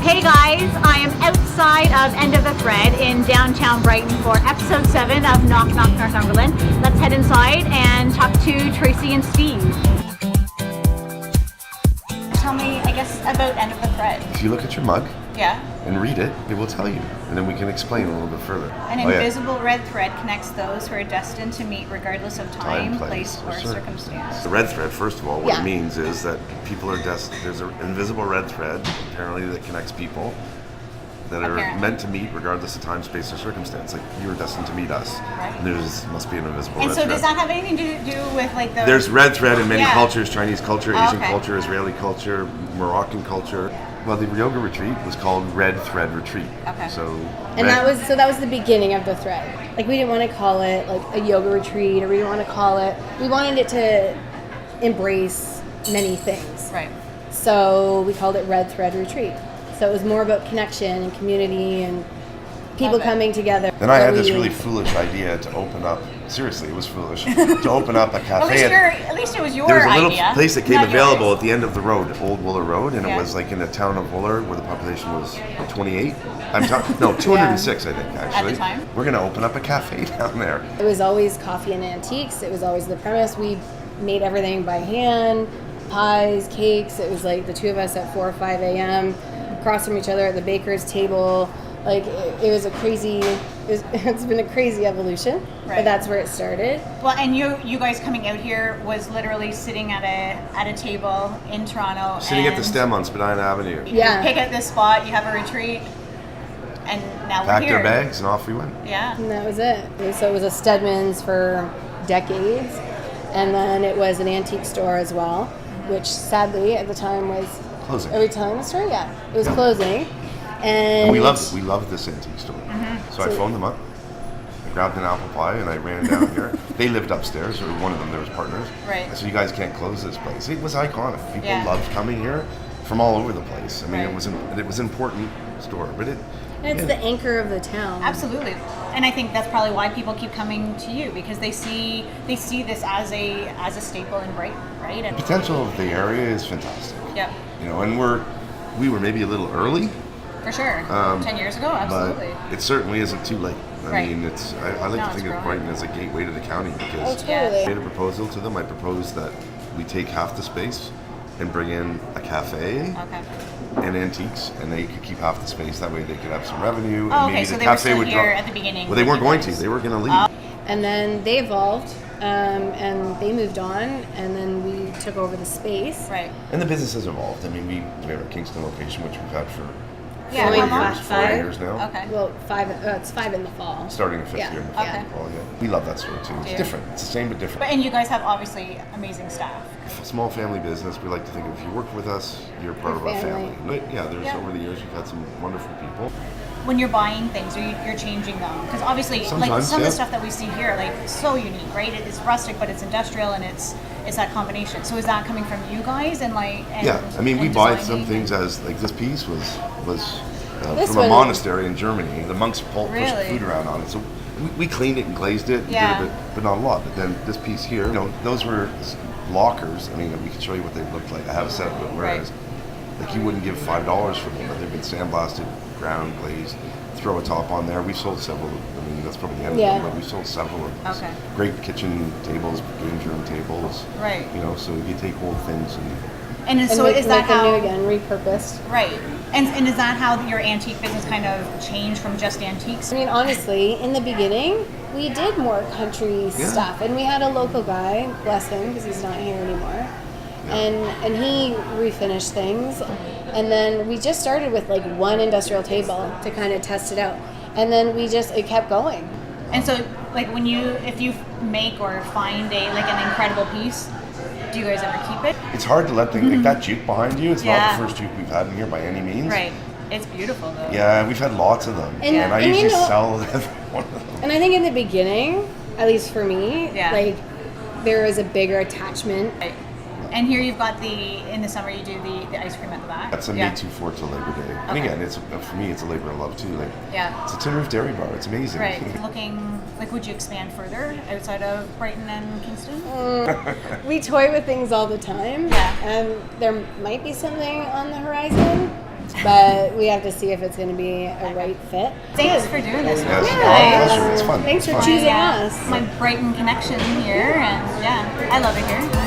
Hey guys, I am outside of End of the Thread in downtown Brighton for episode 7 of Knock Knock Northumberland. Let's head inside and talk to Tracy and Steve. Tell me, I guess, about End of the Thread. If you look at your mug Yeah. and read it, it will tell you, and then we can explain a little bit further. An invisible red thread connects those who are destined to meet regardless of time, place, or circumstance. The red thread, first of all, what Yeah. it means is that people are destined. There's an invisible red thread, apparently, that connects people that are meant to meet regardless of time, space, or circumstance. Like, you were destined to meet us. Right. And there's must be an invisible red And thread. so does that have anything to do with like the... There's red thread in many Yeah. cultures: Chinese culture, Asian okay. culture, Israeli culture, Moroccan culture. Well, the yoga retreat was called Red Thread Retreat. Okay. So And that was the beginning of the thread. Like, we didn't want to call it like a yoga retreat, or we didn't want to call it. We wanted it to embrace many things. Right. So we called it Red Thread Retreat. So it was more about connection and community and people coming together. Then I had this really foolish idea to open up. Seriously, it was foolish to open up a cafe. At least it was your There was a idea. little place that came not available yours. at the end of the road, Old Wooler Road, and Yeah. it was like in the town of Wooler, where the population was 28. I'm talking, no, 206, I think, actually. time? We're going to open up a cafe down there. It was always coffee and antiques. It was always the premise. We made everything by hand, pies, cakes. It was like the two of us at 4 or 5 a.m. across from each other at the baker's table. Like, it was a crazy, it's been a crazy evolution, Right. but that's where it started. Well, and you guys coming out here was literally sitting at a table in Toronto. Sitting at the and stem on Spadina Avenue. You Yeah. pick at this spot, you have a retreat, and now Packed we're here. our bags and off we went. Yeah. And that was it. So it was a Stedman's for decades, and then it was an antique store as well, which sadly at the time was Closing. Are we telling the story? Yeah, it was closing, and We loved this antique store. So I phoned them up. I grabbed an apple pie and I ran down here. They lived upstairs, or one of them, there was partners. Right. I said, you guys can't close this place. It was iconic. People Yeah. loved coming here from all over the place. I mean, Right. it was an important store, but And it's the anchor of the town. Absolutely. And I think that's probably why people keep coming to you, because they see this as a staple in Brighton, right? And potential of the area is fantastic. Yep. You know, and we were maybe a little early, For sure. 10 years ago, absolutely. but it certainly isn't too late. I Right. mean, I like No, to it's think of growing. Brighton as a gateway to the county, Oh, because totally. I made a proposal to them. I proposed that we take half the space and bring in a cafe Okay. and antiques, and they could keep half the space. That way they could have some revenue. Oh, and okay, maybe so the they were cafe still would here draw. at the beginning. Well, they weren't with going you to. guys. They were going to leave. And then they evolved, and they moved on, and then we took over the space. Right. And the business has evolved. I mean, we have our Kingston location, which we've had for Yeah, Going how long? back 4 5? years now. Okay. Well, it's 5 in the fall. Starting in fifth Yeah. year in the Okay. fall, yeah. We love that store too. It's Yeah. different. It's the same but different. And you guys have obviously amazing staff. Small family business. We like to think if you work with us, you're part of our family. family. But yeah, there's Yeah. over the years we've had some wonderful people. When you're buying things, you're changing them, because obviously, like Sometimes, some of yeah. the stuff that we see here, like so unique, right? It's rustic, but it's industrial, and it's that combination. So is that coming from you guys and like? And, Yeah, I mean, we and buy designing? some things as like this piece was This from a one- monastery in Germany. The monks pushed Really? food around on it, so we cleaned it and glazed it, and Yeah. did a bit, but not a lot. But then this piece here, you know, those were lockers. I mean, we can show you what they looked like. I have a set of it, whereas like you wouldn't give $5 for them, but they've been sandblasted, ground glazed. Throw a top on there. We sold several. I mean, that's probably the end Yeah. of them, but we sold several of these. Okay. Great kitchen tables, games room tables. Right. You know, so you take old things and And And so make, is that make them how? new again, repurposed. Right. And is that how your antique business kind of changed from just antiques? I mean, honestly, in the beginning, we did more country Yeah. stuff, and we had a local guy, bless him, because he's not here anymore, Yeah. and he refinished things, and then we just started with like one industrial table to kind of test it out, and then it kept going. And so, like, if you make or find an incredible piece, do you guys ever keep it? it's hard to let things like that Juke behind you. It's Yeah. not the first Juke we've had in here by any means. Right. It's beautiful though. Yeah, we've had lots of them, And- and I and you usually know- sell every one of them. And I think in the beginning, at least for me, Yeah. like there was a bigger attachment. Right. And here you've got in the summer you do the ice cream at the back. That's a yeah. May 4th to Labor Day. And Okay. again, it's for me, it's a labor of love too. Like, Yeah. it's a tin roof dairy bar. It's amazing. Right. Looking like, would you expand further outside of Brighton and Kingston? We toy with things all the time. Yeah. And there might be something on the horizon, but we have to see if it's going to be a right fit. Thanks for doing this. Yes, with me, my guys. pleasure. It's fun. Thanks It's for fun. choosing My, us. My Brighton connection here, and yeah, I love it here.